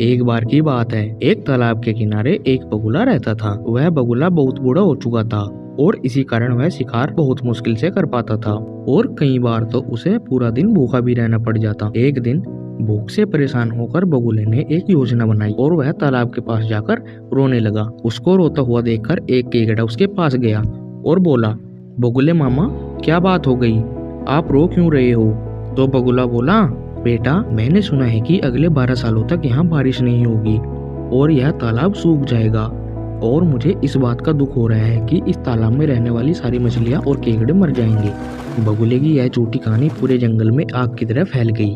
एक बार की बात है, एक तालाब के किनारे एक बगुला रहता था। वह बगुला बहुत बूढ़ा हो चुका था और इसी कारण वह शिकार बहुत मुश्किल से कर पाता था और कई बार तो उसे पूरा दिन भूखा भी रहना पड़ जाता। एक दिन भूख से परेशान होकर बगुले ने एक योजना बनाई और वह तालाब के पास जाकर रोने लगा। उसको रोता हुआ देखकर एक केकड़ा उसके पास गया और बोला, बगुले मामा, क्या बात हो गई? आप रो क्यों रहे हो? तो बगुला बोला, बेटा, मैंने सुना है कि अगले 12 सालों तक यहाँ बारिश नहीं होगी और यह तालाब सूख जाएगा और मुझे इस बात का दुख हो रहा है कि इस तालाब में रहने वाली सारी मछलियाँ और केकड़े मर जाएंगे। बगुले की यह झूठी कहानी पूरे जंगल में आग की तरह फैल गई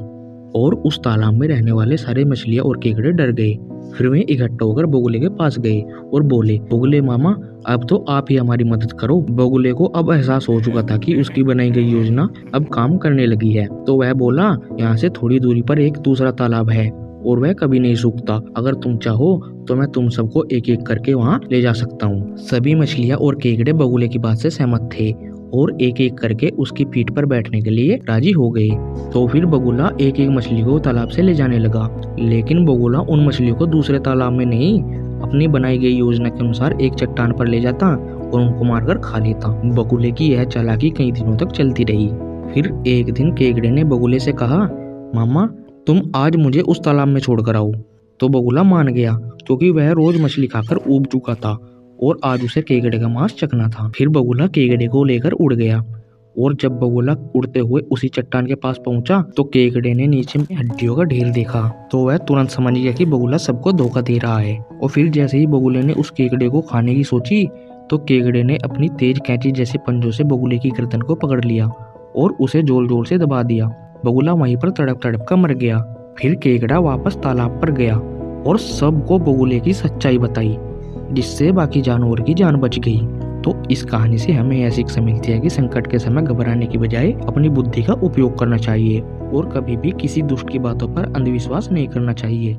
और उस तालाब में रहने वाले सारे मछलियाँ और केकड़े डर गए। फिर वे इकट्ठा होकर बगुले के पास गए और बोले, बगुले मामा, अब तो आप ही हमारी मदद करो। बगुले को अब एहसास हो चुका था कि उसकी बनाई गई योजना अब काम करने लगी है। तो वह बोला, यहाँ से थोड़ी दूरी पर एक दूसरा तालाब है और वह कभी नहीं सूखता। अगर तुम चाहो तो मैं तुम सबको एक एक करके वहाँ ले जा सकता हूँ। सभी मछलियाँ और केकड़े बगुले की बात से सहमत थे और एक एक करके उसकी पीठ पर बैठने के लिए राजी हो गए। तो फिर बगुला एक एक मछली को तालाब से ले जाने लगा, लेकिन बगुला उन मछलियों को दूसरे तालाब में नहीं, अपनी बनाई गई योजना के अनुसार एक चट्टान पर ले जाता और उनको मारकर खा लेता। बगुले की यह चालाकी कई दिनों तक चलती रही। फिर एक दिन केकड़े ने बगुले से कहा, मामा, तुम आज मुझे उस तालाब में छोड़कर आओ। तो बगुला मान गया क्योंकि वह रोज मछली खाकर ऊब चुका था और आज उसे केकड़े का मांस चखना था। फिर बगुला केकड़े को लेकर उड़ गया और जब बगुला उड़ते हुए उसी चट्टान के पास पहुंचा तो केकड़े ने नीचे में हड्डियों का ढेर देखा। तो वह तुरंत समझ गया कि बगुला सबको धोखा दे रहा है और फिर जैसे ही बगुले ने उस केकड़े को खाने की सोची तो केकड़े ने अपनी तेज कैंची जैसे पंजों से बगुले की गर्दन को पकड़ लिया और उसे जोर जोर से दबा दिया। बगुला वहीं पर तड़प तड़प कर मर गया। फिर केकड़ा वापस तालाब पर गया और सबको बगुले की सच्चाई बताई, जिससे बाकी जानवर की जान बच गई। तो इस कहानी से हमें यह सीख मिलती है कि संकट के समय घबराने की बजाय अपनी बुद्धि का उपयोग करना चाहिए और कभी भी किसी दुष्ट की बातों पर अंधविश्वास नहीं करना चाहिए।